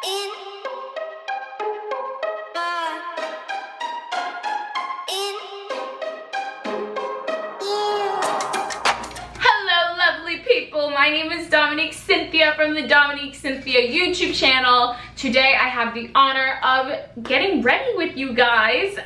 Hello lovely people, my name is Domonique Cynthia from the Domonique Cynthia YouTube channel. Today I have the honor of getting ready with you guys.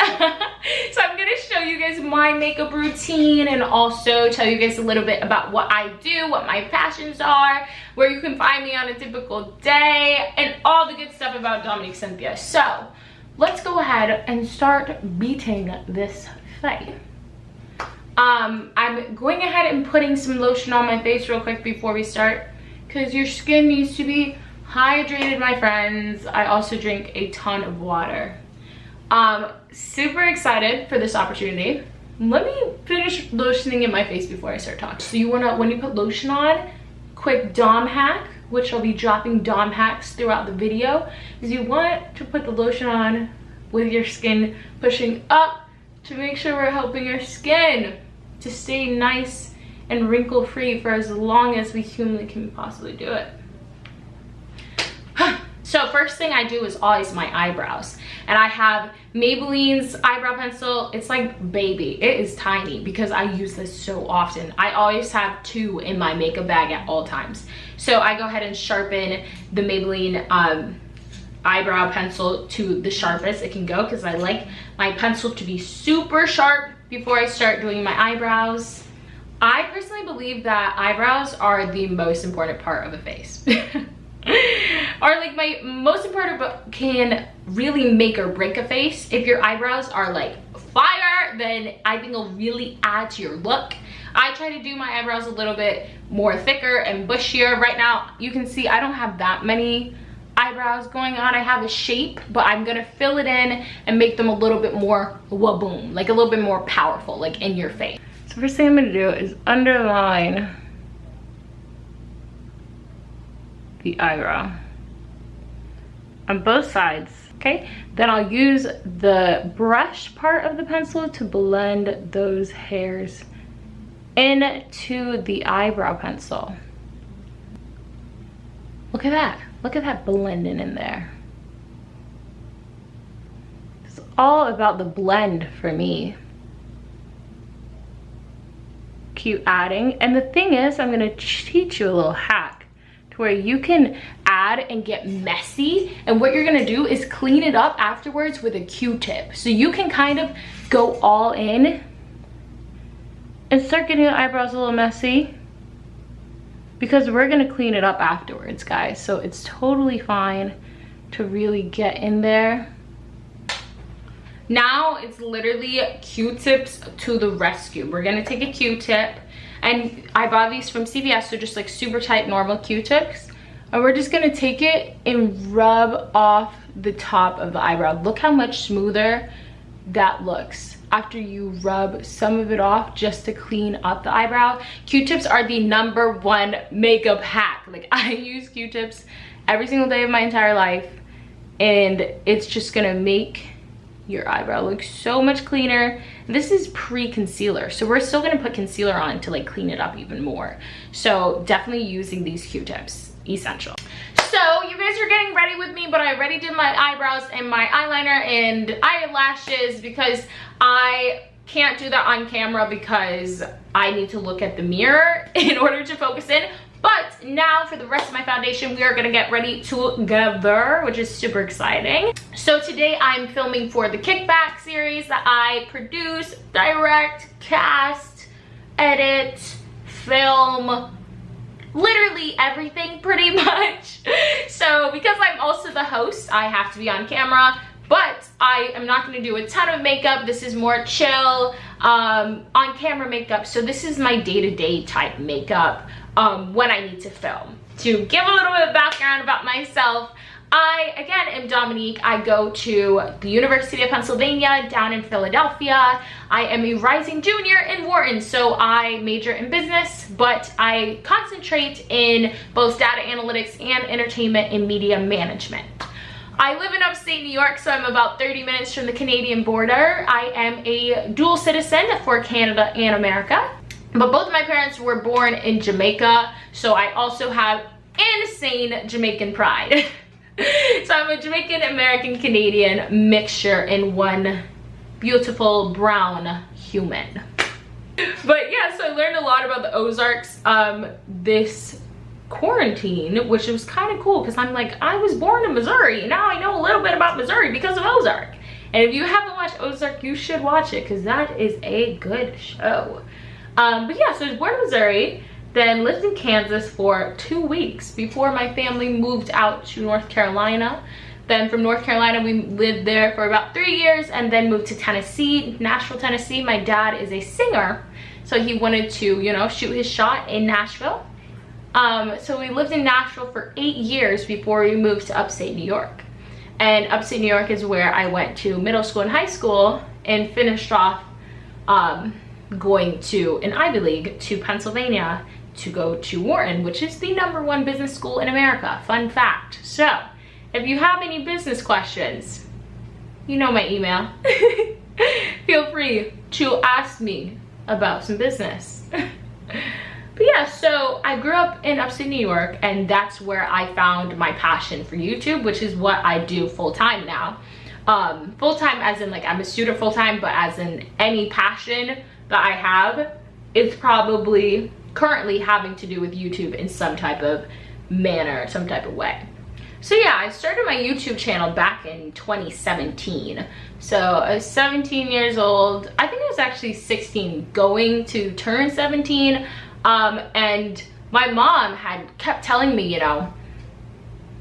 So I'm going to show you guys my makeup routine and also tell you guys a little bit about what I do, what my passions are, where you can find me on a typical day, and all the good stuff about Domonique Cynthia. So let's go ahead and start beating this face. I'm going ahead and putting some lotion on my face real quick before we start, because your skin needs to be hydrated, my friends. I also drink a ton of water. Super excited for this opportunity. Let me finish lotioning in my face before I start talking. So you wanna, when you put lotion on, quick Dom hack, which I'll be dropping Dom hacks throughout the video, is you want to put the lotion on with your skin pushing up to make sure we're helping your skin to stay nice and wrinkle free for as long as we humanly can possibly do it. So first thing I do is always my eyebrows, and I have Maybelline's eyebrow pencil. It's like baby, it is tiny because I use this so often. I always have two in my makeup bag at all times. So I go ahead and sharpen the Maybelline eyebrow pencil to the sharpest it can go, because I like my pencil to be super sharp before I start doing my eyebrows. I personally believe that eyebrows are the most important part of a face. Or like my most important, but can really make or break a face. If your eyebrows are like fire, then I think it'll really add to your look. I try to do my eyebrows a little bit more thicker and bushier. Right now you can see I don't have that many eyebrows going on. I have a shape, but I'm gonna fill it in and make them a little bit more waboom, like a little bit more powerful, like in your face. So first thing I'm gonna do is underline the eyebrow on both sides. Okay, then I'll use the brush part of the pencil to blend those hairs into the eyebrow pencil. Look at that. Look at that blending in there. It's all about the blend for me. Keep adding. And the thing is, I'm going to teach you a little hack to where you can add and get messy. And what you're going to do is clean it up afterwards with a Q-tip. So you can kind of go all in and start getting the eyebrows a little messy, because we're gonna clean it up afterwards, guys. So it's totally fine to really get in there. Now it's literally Q-tips to the rescue. We're gonna take a Q-tip, and I bought these from CVS, so just like super tight normal Q-tips, and we're just gonna take it and rub off the top of the eyebrow. Look how much smoother that looks after you rub some of it off just to clean up the eyebrow. Q-tips are the #1 makeup hack. Like, I use Q-tips every single day of my entire life, and it's just gonna make your eyebrow look so much cleaner. This is pre-concealer, so we're still gonna put concealer on to like clean it up even more. So definitely using these Q-tips, essential. So you guys are getting ready with me, but I already did my eyebrows and my eyeliner and eyelashes, because I can't do that on camera because I need to look at the mirror in order to focus in. But now for the rest of my foundation, we are gonna get ready together, which is super exciting. So today I'm filming for the Kickback series that I produce, direct, cast, edit, film, literally everything pretty much. So because I'm also the host, I have to be on camera, but I am not going to do a ton of makeup. This is more chill on camera makeup. So this is my day-to-day type makeup when I need to film. To give a little bit of background about myself, I, again, am Domonique. I go to the University of Pennsylvania down in Philadelphia. I am a rising junior in Wharton, so I major in business, but I concentrate in both data analytics and entertainment and media management. I live in upstate New York, so I'm about 30 minutes from the Canadian border. I am a dual citizen for Canada and America, but both of my parents were born in Jamaica, so I also have insane Jamaican pride. So I'm a Jamaican, American, Canadian mixture in one beautiful brown human. But yeah, so I learned a lot about the Ozarks this quarantine, which was kind of cool because I'm like, I was born in Missouri. Now I know a little bit about Missouri because of Ozark. And if you haven't watched Ozark, you should watch it because that is a good show. But yeah, so I was born in Missouri, then lived in Kansas for 2 weeks before my family moved out to North Carolina. Then from North Carolina, we lived there for about 3 years and then moved to Tennessee, Nashville, Tennessee. My dad is a singer, so he wanted to, you know, shoot his shot in Nashville. So we lived in Nashville for 8 years before we moved to upstate New York. And upstate New York is where I went to middle school and high school and finished off going to an Ivy League to Pennsylvania to go to Wharton, which is the #1 business school in America. Fun fact. So if you have any business questions, you know my email. Feel free to ask me about some business. But yeah, so I grew up in upstate New York, and that's where I found my passion for YouTube, which is what I do full-time now. Full-time as in like I'm a student full-time, but as in any passion that I have, it's probably currently having to do with YouTube in some type of manner, some type of way. So yeah, I started my YouTube channel back in 2017. So I was 17 years old. I think I was actually 16 going to turn 17. And my mom had kept telling me, you know,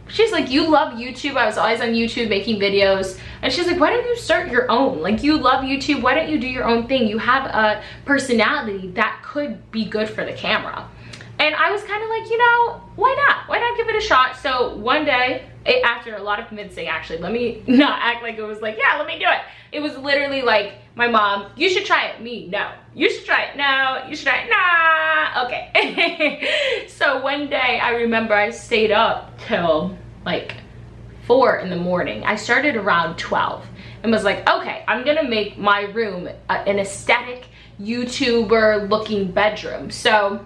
she's like, you love YouTube. I was always on YouTube making videos. And she's like, why don't you start your own? Like, you love YouTube. Why don't you do your own thing? You have a personality that could be good for the camera. And I was kind of like, you know, why not? Why not give it a shot? So one day, after a lot of convincing, actually, let me not act like it was like, yeah, let me do it. It was literally like, my mom, you should try it. Me, no. You should try it. No. You should try it. Nah. Okay. So one day, I remember I stayed up till like 4 in the morning. I started around 12 and was like, okay, I'm gonna make my room an aesthetic YouTuber looking bedroom. So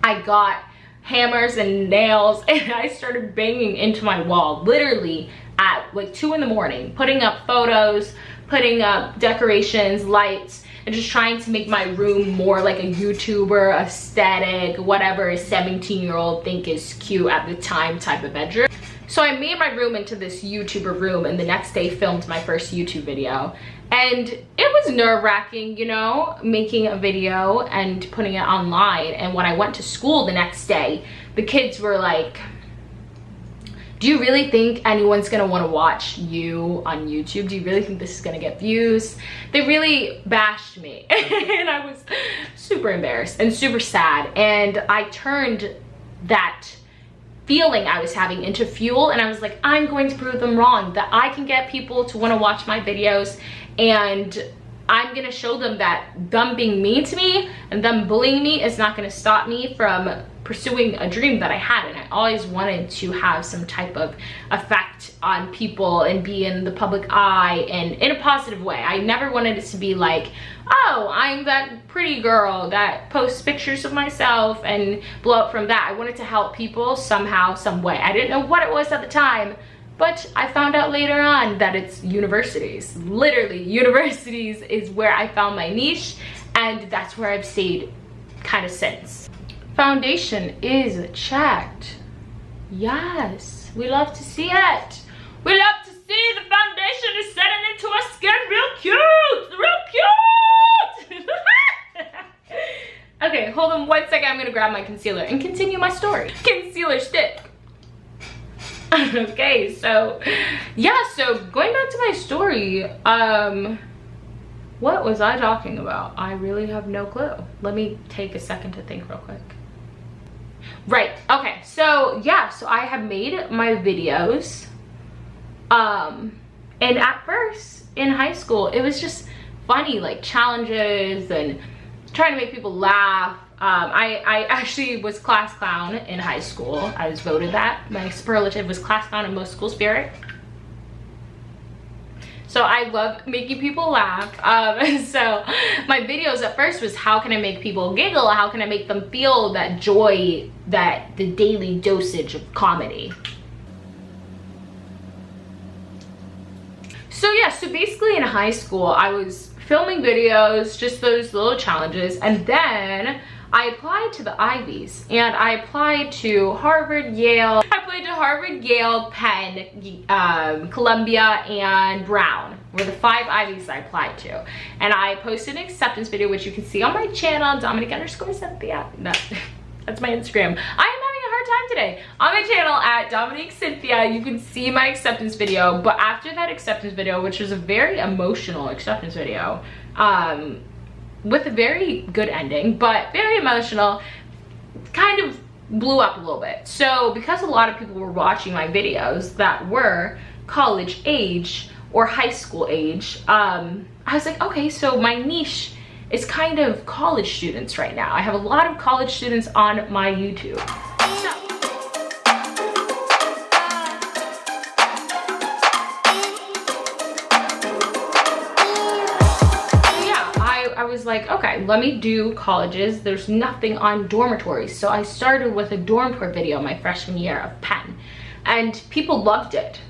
I got hammers and nails and I started banging into my wall literally at like 2 in the morning, putting up photos, putting up decorations, lights, and just trying to make my room more like a YouTuber, aesthetic, whatever a 17-year-old think is cute at the time type of bedroom. So I made my room into this YouTuber room, and the next day filmed my first YouTube video. And it was nerve-wracking, you know, making a video and putting it online. And when I went to school the next day, the kids were like, do you really think anyone's gonna wanna watch you on YouTube? Do you really think this is gonna get views? They really bashed me and I was super embarrassed and super sad. And I turned that feeling I was having into fuel, and I was like, I'm going to prove them wrong, that I can get people to wanna watch my videos, and I'm gonna show them that them being mean to me and them bullying me is not gonna stop me from pursuing a dream that I had. And I always wanted to have some type of effect on people and be in the public eye and in a positive way. I never wanted it to be like, oh, I'm that pretty girl that posts pictures of myself and blow up from that. I wanted to help people somehow, some way. I didn't know what it was at the time, but I found out later on that it's universities. Literally, universities is where I found my niche, and that's where I've stayed kind of since. Foundation is checked. Yes, we love to see it. We love to see the foundation is setting into our skin real cute, real cute. Okay, hold on 1 second. I'm gonna grab my concealer and continue my story. Concealer stick. Okay, so yeah, so going back to my story, what was I talking about? I really have no clue. Let me take a second to think real quick. Right, okay, so yeah, so I have made my videos, and at first in high school it was just funny, like challenges and trying to make people laugh. I actually was class clown in high school. I was voted that. My superlative was class clown and most school spirit. So I love making people laugh. So my videos at first was, how can I make people giggle? How can I make them feel that joy, that the daily dosage of comedy? So yeah, so basically in high school, I was filming videos, just those little challenges, and then I applied to the Ivies, and I applied to Harvard, Yale. I applied to Harvard, Yale, Penn, Columbia, and Brown were the 5 Ivies I applied to. And I posted an acceptance video, which you can see on my channel, Domonique_Cynthia. No, that's my Instagram. I am having a hard time today. On my channel at Domonique Cynthia, you can see my acceptance video. But after that acceptance video, which was a very emotional acceptance video, with a very good ending, but very emotional, kind of blew up a little bit. So because a lot of people were watching my videos that were college age or high school age, I was like, okay, so my niche is kind of college students right now. I have a lot of college students on my YouTube. I was like, okay, let me do colleges. There's nothing on dormitories. So I started with a dormitory video my freshman year of Penn, and people loved it.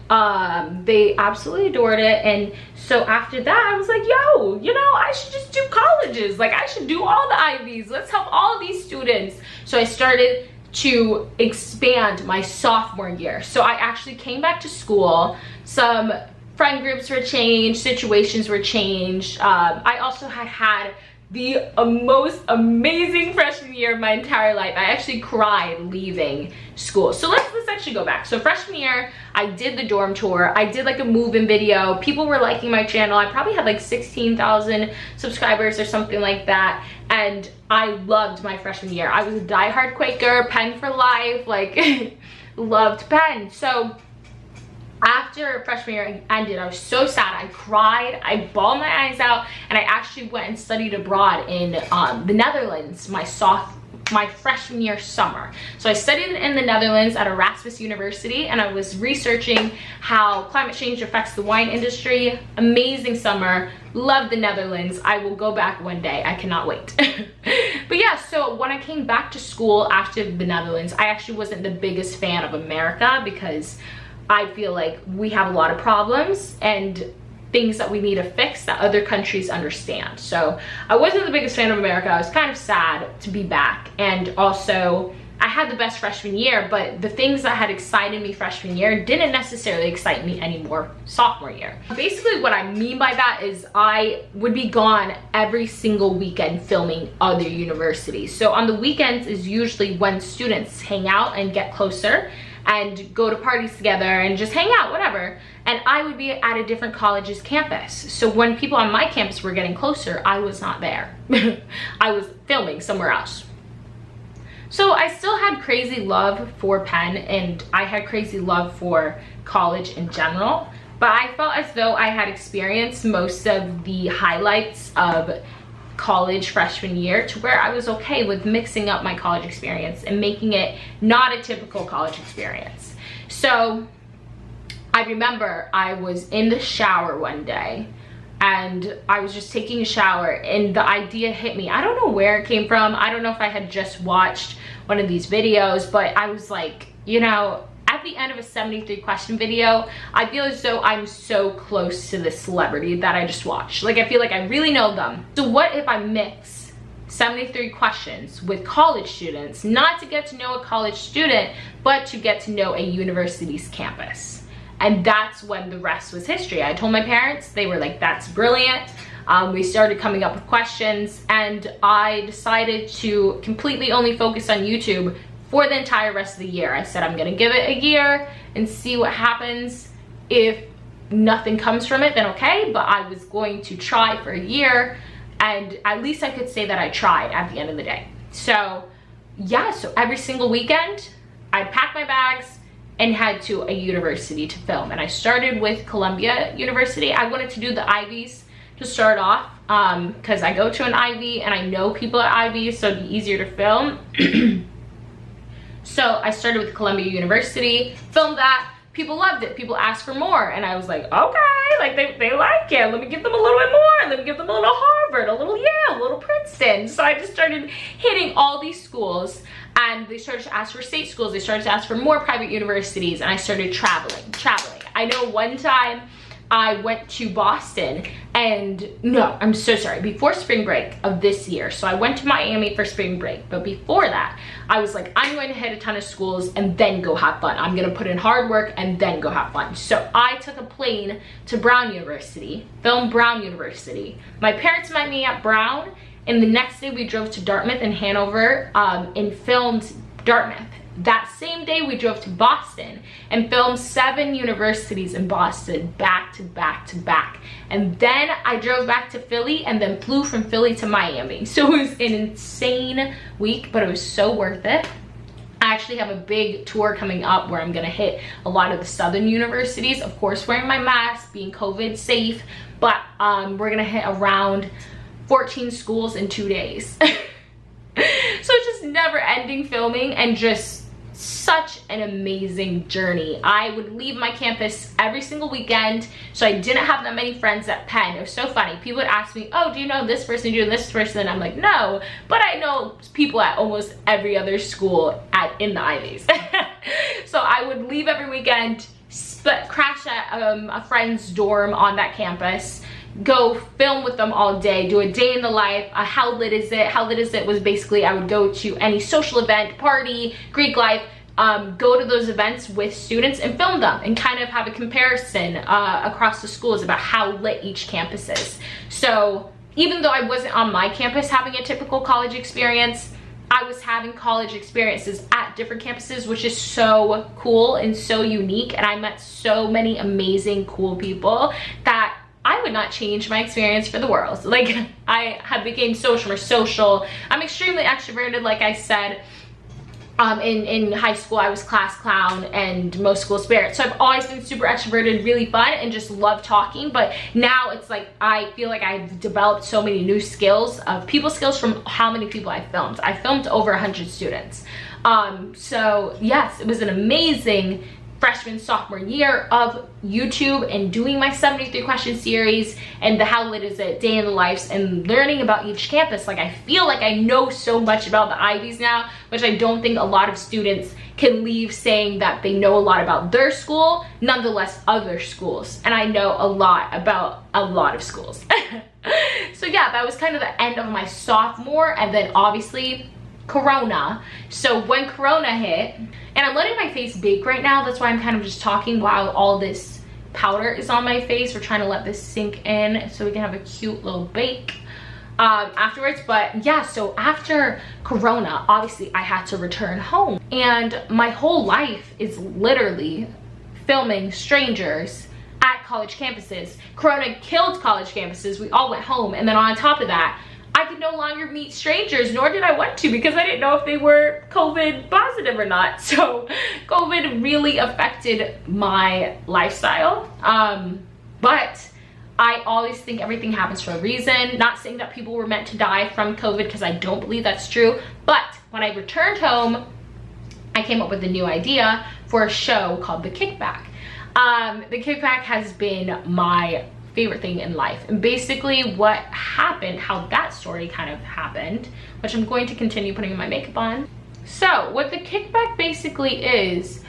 They absolutely adored it. And so after that, I was like, yo, you know, I should just do colleges. Like, I should do all the Ivies. Let's help all of these students. So I started to expand my sophomore year. So I actually came back to school. Some friend groups were changed, situations were changed. I also had the most amazing freshman year of my entire life. I actually cried leaving school. So let's actually go back. So freshman year, I did the dorm tour. I did like a move-in video. People were liking my channel. I probably had like 16,000 subscribers or something like that. And I loved my freshman year. I was a diehard Quaker, Penn for life, like loved Penn. So after freshman year ended, I was so sad. I cried, I bawled my eyes out, and I actually went and studied abroad in the Netherlands my freshman year summer. So I studied in the Netherlands at Erasmus University, and I was researching how climate change affects the wine industry. Amazing summer, love the Netherlands. I will go back one day, I cannot wait. But yeah, so when I came back to school after the Netherlands, I actually wasn't the biggest fan of America, because I feel like we have a lot of problems and things that we need to fix that other countries understand. So I wasn't the biggest fan of America. I was kind of sad to be back. And also, I had the best freshman year, but the things that had excited me freshman year didn't necessarily excite me anymore sophomore year. Basically, what I mean by that is I would be gone every single weekend filming other universities. So on the weekends is usually when students hang out and get closer and go to parties together and just hang out, whatever. And I would be at a different college's campus. So when people on my campus were getting closer, I was not there. I was filming somewhere else. So I still had crazy love for Penn, and I had crazy love for college in general, but I felt as though I had experienced most of the highlights of college freshman year, to where I was okay with mixing up my college experience and making it not a typical college experience. So I remember I was in the shower one day, and I was just taking a shower, and the idea hit me. I don't know where it came from. I don't know if I had just watched one of these videos, but I was like, you know, at the end of a 73 question video, I feel as though I'm so close to this celebrity that I just watched. Like, I feel like I really know them. So what if I mix 73 questions with college students, not to get to know a college student, but to get to know a university's campus? And that's when the rest was history. I told my parents, they were like, that's brilliant. We started coming up with questions, and I decided to completely only focus on YouTube for the entire rest of the year. I said I'm gonna give it a year and see what happens. If nothing comes from it, then okay, but I was going to try for a year, and at least I could say that I tried at the end of the day. So yeah, so every single weekend, I'd pack my bags and head to a university to film. And I started with Columbia University. I wanted to do the Ivies to start off, because I go to an Ivy and I know people at Ivy, so it'd be easier to film. So I started with Columbia University, filmed that. People loved it. People asked for more, and I was like, okay, like they like it. Let me give them a little bit more. Let me give them a little Harvard, a little Yale, a little Princeton. So I just started hitting all these schools, and they started to ask for state schools. They started to ask for more private universities, and I started traveling. I know one time I went to Boston, and no, I'm so sorry, before spring break of this year. So I went to Miami for spring break, but before that, I was like, I'm going to hit a ton of schools and then go have fun. I'm gonna put in hard work and then go have fun. So I took a plane to Brown University, filmed Brown University. My parents met me at Brown, and the next day we drove to Dartmouth and Hanover and filmed Dartmouth. That same day we drove to Boston and filmed 7 universities in Boston back to back to back. And then I drove back to Philly and then flew from Philly to Miami. So it was an insane week, but it was so worth it. I actually have a big tour coming up where I'm gonna hit a lot of the southern universities, of course wearing my mask, being COVID safe, but we're gonna hit around 14 schools in 2 days. So it's just never ending filming and just such an amazing journey. I would leave my campus every single weekend, so I didn't have that many friends at Penn. It was so funny. People would ask me, oh, do you know this person, do you know this person? I'm like, no, but I know people at almost every other school in the Ivies. So I would leave every weekend, crash at a friend's dorm on that campus, go film with them all day, do a day in the life, how lit is it? How lit is it was basically I would go to any social event, party, Greek life, go to those events with students and film them and kind of have a comparison across the schools about how lit each campus is. So even though I wasn't on my campus having a typical college experience, I was having college experiences at different campuses, which is so cool and so unique, and I met so many amazing, cool people that I would not change my experience for the world. Like, I have became so much more social. I'm extremely extroverted, like I said. In high school, I was class clown and most school spirit. So I've always been super extroverted, really fun, and just love talking. But now it's like, I feel like I've developed so many new skills, people skills from how many people I filmed. I filmed over 100 students. So yes, it was an amazing freshman, sophomore year of YouTube and doing my 73 question series and the how lit is it day in the lives and learning about each campus. Like, I feel like I know so much about the Ivies now, which I don't think a lot of students can leave saying that they know a lot about their school, nonetheless other schools. And I know a lot about a lot of schools. So yeah, that was kind of the end of my sophomore, and then obviously Corona. So when Corona hit, and I'm letting my face bake right now, that's why I'm kind of just talking while all this powder is on my face. We're trying to let this sink in so we can have a cute little bake afterwards. But yeah, so after Corona, obviously I had to return home, and my whole life is literally filming strangers at college campuses. Corona killed college campuses. We all went home, and then on top of that, I could no longer meet strangers, nor did I want to, because I didn't know if they were COVID positive or not. So COVID really affected my lifestyle. But I always think everything happens for a reason. Not saying that people were meant to die from COVID, because I don't believe that's true. But when I returned home, I came up with a new idea for a show called The Kickback. The Kickback has been my favorite thing in life, and basically what happened, how that story kind of happened, which I'm going to continue putting my makeup on. So what the Kickback basically is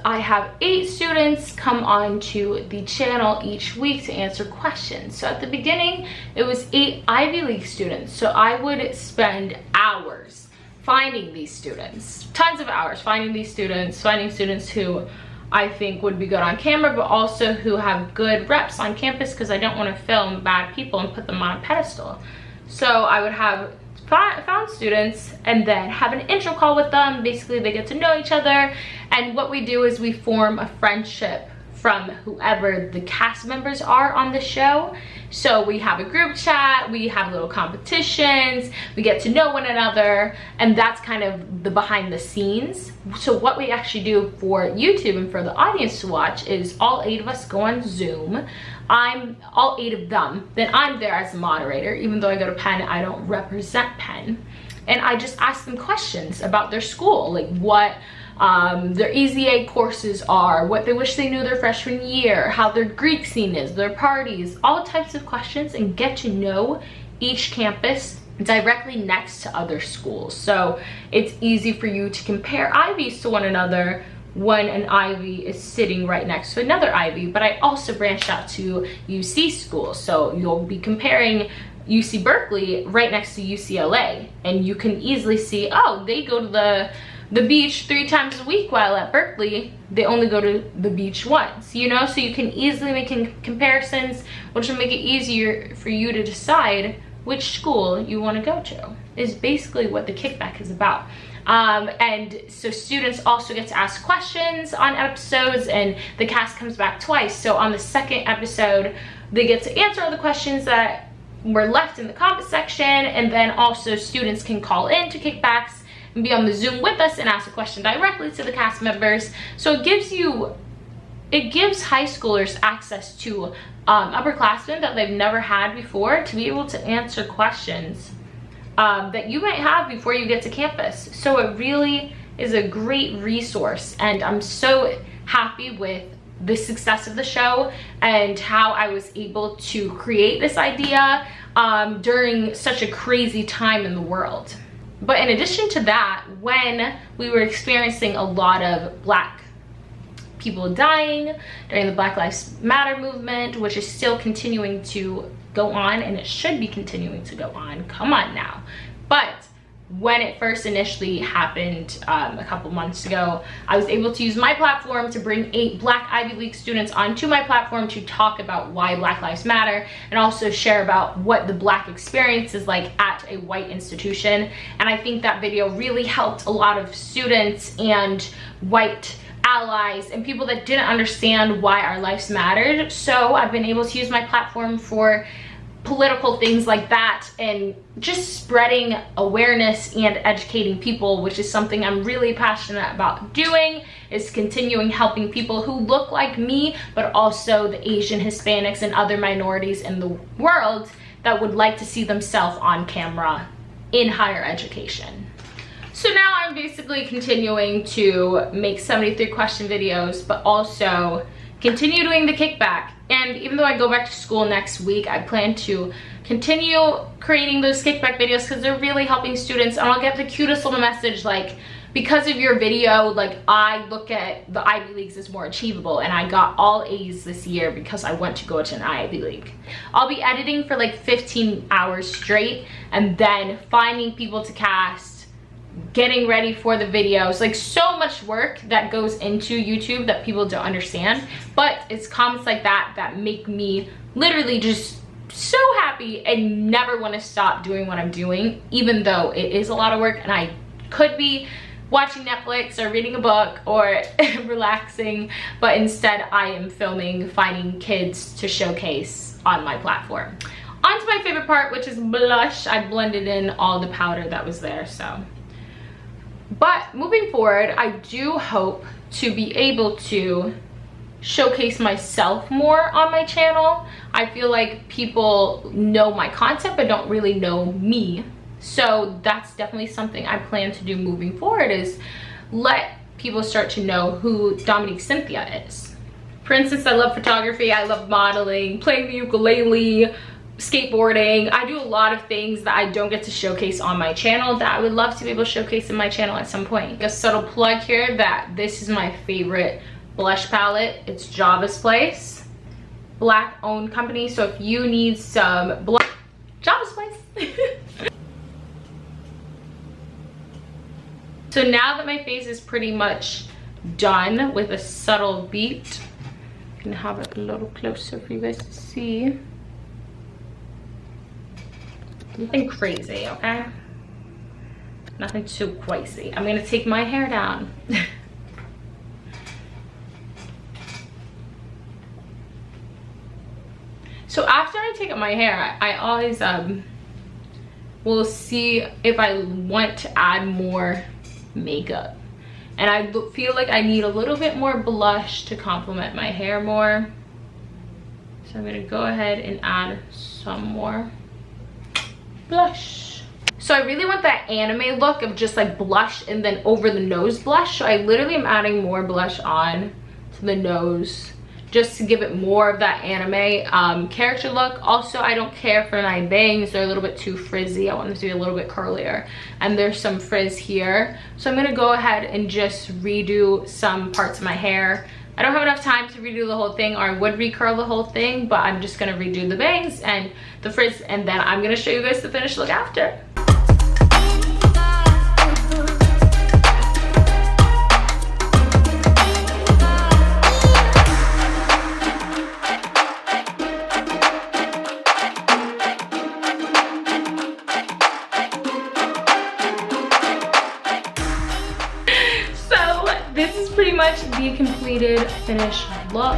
I have 8 students come on to the channel each week to answer questions. So at the beginning it was 8 Ivy League students, so I would spend hours finding these students, tons of hours finding these students, finding students who I think would be good on camera, but also who have good reps on campus, because I don't want to film bad people and put them on a pedestal. So I would have found students and then have an intro call with them. Basically they get to know each other, and what we do is we form a friendship from whoever the cast members are on the show. So we have a group chat, we have little competitions, we get to know one another, and that's kind of the behind the scenes. So what we actually do for YouTube and for the audience to watch is all 8 of us go on Zoom. I'm all 8 of them, then I'm there as a moderator. Even though I go to Penn, I don't represent Penn, and I just ask them questions about their school, like what their EZA courses are, what they wish they knew their freshman year, how their Greek scene is, their parties, all types of questions, and get to know each campus directly next to other schools. So it's easy for you to compare Ivies to one another when an ivy is sitting right next to another ivy. But I also branched out to UC school, so you'll be comparing UC Berkeley right next to UCLA, and you can easily see, oh, they go to the beach 3 times a week, while at Berkeley they only go to the beach once, you know. So you can easily make comparisons, which will make it easier for you to decide which school you want to go to, is basically what the Kickback is about. And so students also get to ask questions on episodes, and the cast comes back twice. So on the second episode, they get to answer all the questions that were left in the comment section, and then also students can call in to Kickbacks and be on the Zoom with us and ask a question directly to the cast members. So it gives high schoolers access to upperclassmen that they've never had before, to be able to answer questions that you might have before you get to campus. So it really is a great resource, and I'm so happy with the success of the show and how I was able to create this idea during such a crazy time in the world. But in addition to that, when we were experiencing a lot of Black people dying during the Black Lives Matter movement, which is still continuing to go on, and it should be continuing to go on, come on now. But when it first initially happened a couple months ago, I was able to use my platform to bring 8 Black Ivy League students onto my platform to talk about why Black Lives Matter, and also share about what the Black experience is like at a white institution. And I think that video really helped a lot of students and white allies and people that didn't understand why our lives mattered. So I've been able to use my platform for political things like that, and just spreading awareness and educating people, which is something I'm really passionate about doing, is continuing helping people who look like me, but also the Asian, Hispanics, and other minorities in the world that would like to see themselves on camera in higher education. So now I'm basically continuing to make 73 question videos, but also continue doing the Kickback. And even though I go back to school next week, I plan to continue creating those Kickback videos because they're really helping students. And I'll get the cutest little message like, because of your video, like, I look at the Ivy Leagues as more achievable, and I got all A's this year because I went to go to an Ivy League. I'll be editing for like 15 hours straight, and then finding people to cast, getting ready for the videos, like so much work that goes into YouTube that people don't understand. But it's comments like that that make me literally just so happy and never want to stop doing what I'm doing, even though it is a lot of work and I could be watching Netflix or reading a book or relaxing, but instead I am filming, finding kids to showcase on my platform. On to my favorite part, which is blush. I blended in all the powder that was there, so. But moving forward, I do hope to be able to showcase myself more on my channel. I feel like people know my content but don't really know me. So that's definitely something I plan to do moving forward, is let people start to know who Domonique Cynthia is. For instance, I love photography, I love modeling, playing the ukulele, skateboarding. I do a lot of things that I don't get to showcase on my channel that I would love to be able to showcase in my channel at some point. A subtle plug here that this is my favorite blush palette. It's Java's Place, Black owned company. So if you need some blush, Java's Place. So now that my face is pretty much done with a subtle beat, I can have it a little closer for you guys to see. Nothing crazy, okay? Nothing too crazy. I'm gonna take my hair down. So after I take out my hair, I always will see if I want to add more makeup. And I feel like I need a little bit more blush to complement my hair more. So I'm gonna go ahead and add some more blush. So I really want that anime look of just like blush and then over the nose blush. So I literally am adding more blush on to the nose just to give it more of that anime character look. Also, I don't care for my bangs. They're a little bit too frizzy. I want them to be a little bit curlier. And there's some frizz here. So I'm gonna go ahead and just redo some parts of my hair. I don't have enough time to redo the whole thing, or I would recurl the whole thing, but I'm just gonna redo the bangs and the frizz, and then I'm gonna show you guys the finished look after. This is pretty much the completed finished look.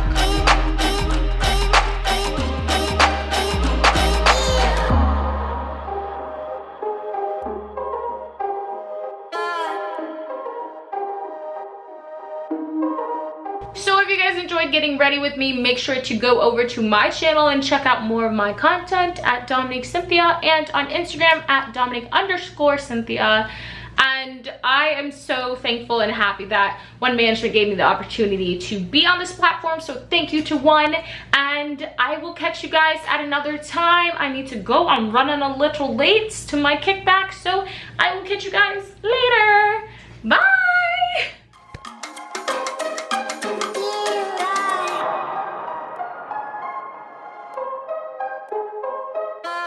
So if you guys enjoyed getting ready with me, make sure to go over to my channel and check out more of my content at Domonique Cynthia, and on Instagram at Domonique_Cynthia. And I am so thankful and happy that One Management gave me the opportunity to be on this platform. So thank you to One, and I will catch you guys at another time. I need to go. I'm running a little late to my kickback, so I will catch you guys later. Bye.